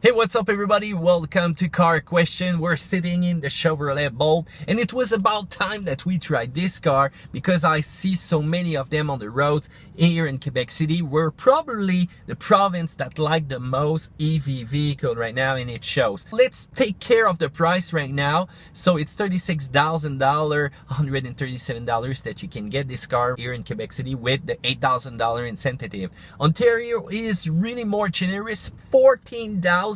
Hey, what's up everybody? Welcome to Car Question. We're sitting in the Chevrolet Bolt and it was about time that we tried this car because I see so many of them on the roads here in Quebec City. We're probably the province that like the most EV vehicle right now, and it shows. Let's take care of the price right now. So it's $36,000, $137 that you can get this car here in Quebec City with the $8,000 incentive. Ontario is really more generous, $14,000.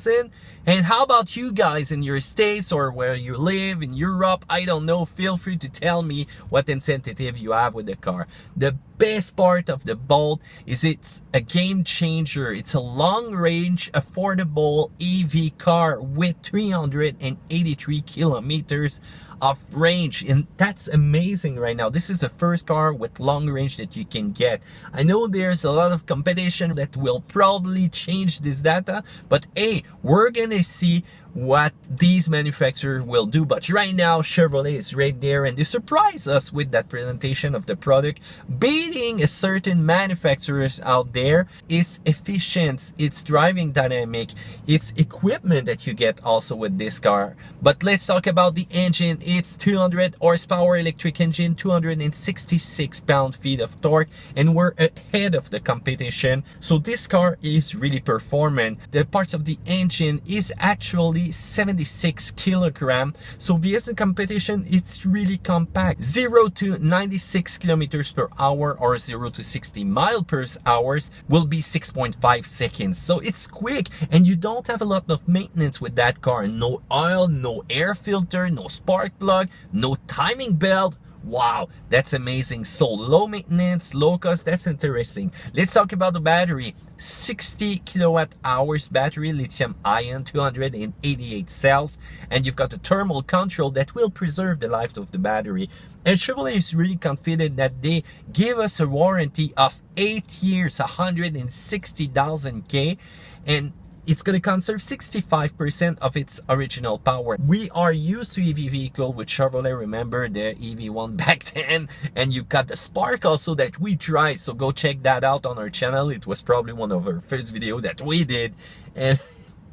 And how about you guys in your states or where you live in Europe? I don't know. Feel free to tell me what incentive you have with the car. The best part of the Bolt is it's a game changer. It's a long range, affordable EV car with 383 kilometers of range, and that's amazing right now. This is the first car with long range that you can get. I know there's a lot of competition that will probably change this data, but hey, we're gonna see what these manufacturers will do. But right now Chevrolet is right there and they surprise us with that presentation of the product, beating a certain manufacturers out there. It's efficient, it's driving dynamic, it's equipment that you get also with this car. But let's talk about the engine. It's 200 horsepower electric engine, 266 pound-feet of torque, and we're ahead of the competition. So this car is really performant. The parts of the engine is actually 76 kilogram. So vs the competition, it's really compact. 0 to 96 kilometers per hour or 0 to 60 miles per hour will be 6.5 seconds. So it's quick and you don't have a lot of maintenance with that car. No oil, no air filter, no spark plug, no timing belt. Wow, that's amazing. So low maintenance, low cost, that's interesting. Let's talk about the battery. 60 kilowatt hours battery, lithium ion, 288 cells, and you've got a thermal control that will preserve the life of the battery. And Chevrolet is really confident that they give us a warranty of 8 years, 160,000 K, and it's going to conserve 65% of its original power. We are used to EV vehicle with Chevrolet. Remember the EV1 back then, and you got the Spark also that we tried. So go check that out on our channel. It was probably one of our first video that we did, and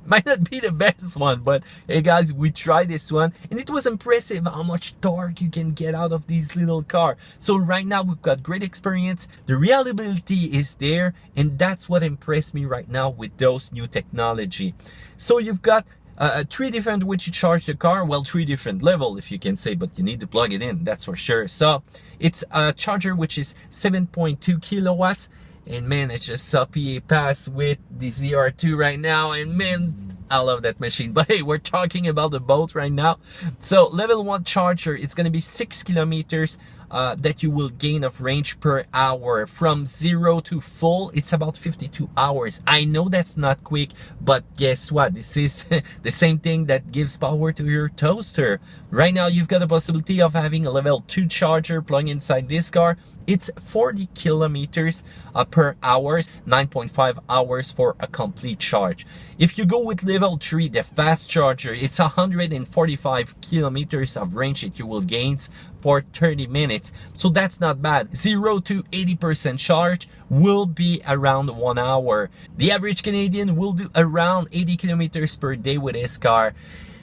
might not be the best one, but hey guys, we tried this one and it was impressive how much torque you can get out of these little car. So right now we've got great experience, the reliability is there, and that's what impressed me right now with those new technology. So you've got three different ways to charge the car. Well, three different level if you can say, but you need to plug it in, that's for sure. So it's a charger which is 7.2 kilowatts. And man, I just saw PA pass with the ZR2 right now, and man, I love that machine. But hey, we're talking about the Bolt right now. So level 1 charger, it's going to be 6 kilometers that you will gain of range per hour. From 0 to full, it's about 52 hours. I know that's not quick, but guess what? This is the same thing that gives power to your toaster. Right now, you've got a possibility of having a level 2 charger plug inside this car. It's 40 kilometers per hour, 9.5 hours for a complete charge. If you go with level 3, the fast charger, it's 145 kilometers of range that you will gain for 30 minutes. So that's not bad. 0 to 80% charge will be around 1 hour. The average Canadian will do around 80 kilometers per day with this car.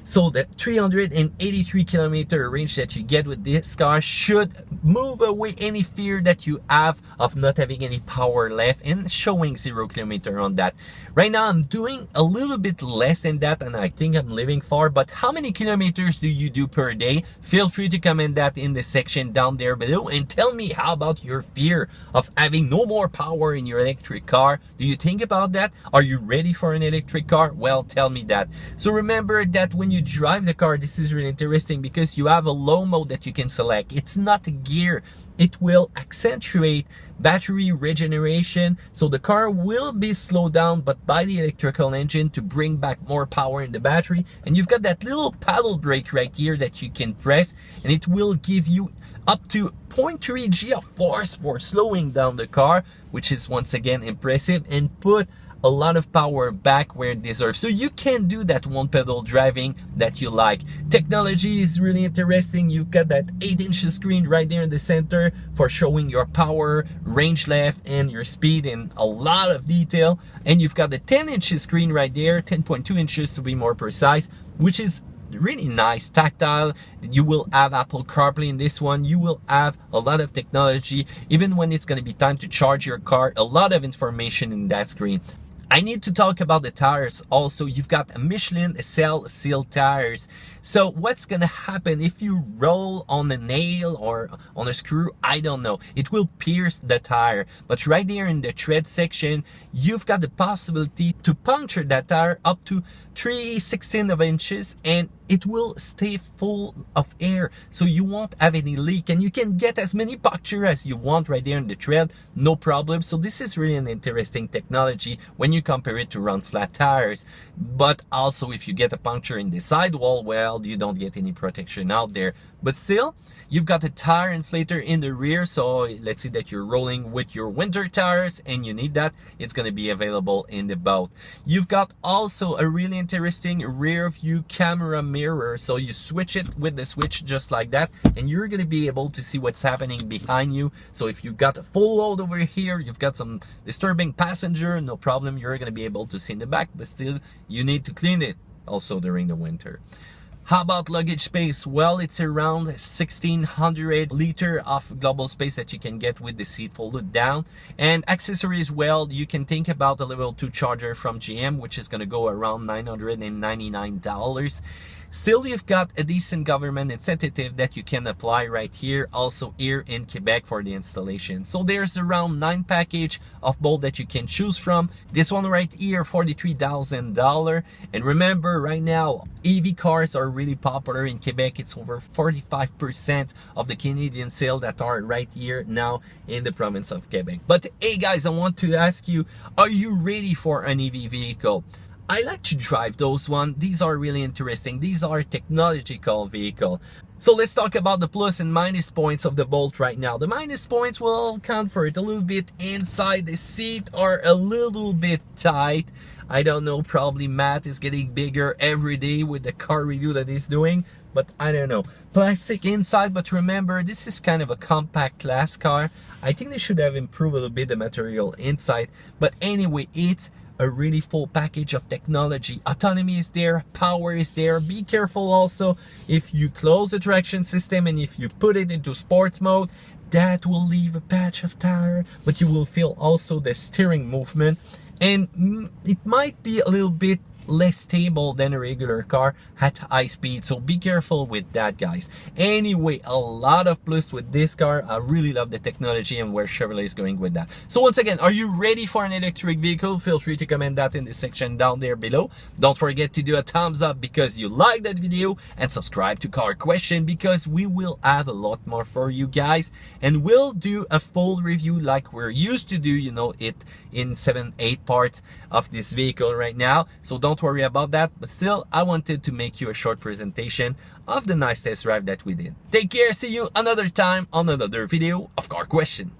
So the 383 kilometer range that you get with this car should move away any fear that you have of not having any power left and showing 0 kilometer on that. Right now I'm doing a little bit less than that, and I think I'm living far. But how many kilometers do you do per day? Feel free to comment that in the section down there below and tell me, how about your fear of having no more power in your electric car? Do you think about that? Are you ready for an electric car? Well, tell me that. So remember that when you drive the car, this is really interesting because you have a low mode that you can select. It's not a gear. It will accentuate battery regeneration, so the car will be slowed down but by the electrical engine to bring back more power in the battery. And you've got that little paddle brake right here that you can press, and it will give you up to 0.3 G of force for slowing down the car, which is once again impressive, and put a lot of power back where it deserves. So you can do that one pedal driving that you like. Technology is really interesting. You've got that 8-inch screen right there in the center for showing your power, range left, and your speed in a lot of detail. And you've got the 10-inch screen right there, 10.2 inches to be more precise, which is really nice, tactile. You will have Apple CarPlay in this one. You will have a lot of technology. Even when it's going to be time to charge your car, a lot of information in that screen. I need to talk about the tires also. You've got a Michelin cell seal tires. So what's gonna happen if you roll on a nail or on a screw? I don't know. It will pierce the tire. But right there in the tread section, you've got the possibility to puncture that tire up to 3/16 of inches, and it will stay full of air, so you won't have any leak, and you can get as many puncture as you want right there in the tread, no problem. So this is really an interesting technology when you compare it to round flat tires. But also if you get a puncture in the sidewall, well, you don't get any protection out there. But still, you've got a tire inflator in the rear, so let's say that you're rolling with your winter tires and you need that, it's going to be available in the boat. You've got also a really interesting rear view camera mirror, so you switch it with the switch just like that, and you're going to be able to see what's happening behind you. So if you've got a full load over here, you've got some disturbing passenger, no problem, you're going to be able to see in the back, but still you need to clean it also during the winter. How about luggage space? Well, it's around 1,600 liters of global space that you can get with the seat folded down. And accessories, well, you can think about a level 2 charger from GM, which is going to go around $999. Still, you've got a decent government incentive that you can apply right here, also here in Quebec for the installation. So there's around 9 package of bolt that you can choose from. This one right here, $43,000. And remember, right now, EV cars are really popular in Quebec. It's over 45% of the Canadian sales that are right here now in the province of Quebec. But hey guys, I want to ask you, are you ready for an EV vehicle? I like to drive those ones. These are really interesting. These are technological vehicle. So let's talk about the plus and minus points of the Bolt right now. The minus points will count for it a little bit inside. The seat are a little bit tight. I don't know, probably Matt is getting bigger every day with the car review that he's doing, but I don't know. Plastic inside, but remember, this is kind of a compact class car. I think they should have improved a little bit the material inside, but anyway, it's a really full package of technology. Autonomy is there, power is there. Be careful also if you close the traction system and if you put it into sports mode, that will leave a patch of tire, but you will feel also the steering movement, and it might be a little bit less stable than a regular car at high speed, so be careful with that, guys. Anyway, a lot of plus with this car. I really love the technology and where Chevrolet is going with that. So once again, are you ready for an electric vehicle? Feel free to comment that in the section down there below. Don't forget to do a thumbs up because you like that video, and subscribe to Car Question because we will have a lot more for you guys, and we'll do a full review like we're used to do, you know, it in 7-8 parts of this vehicle right now. So don't worry about that, but still I wanted to make you a short presentation of the nice test drive that we did. Take care, see you another time on another video of Car Question.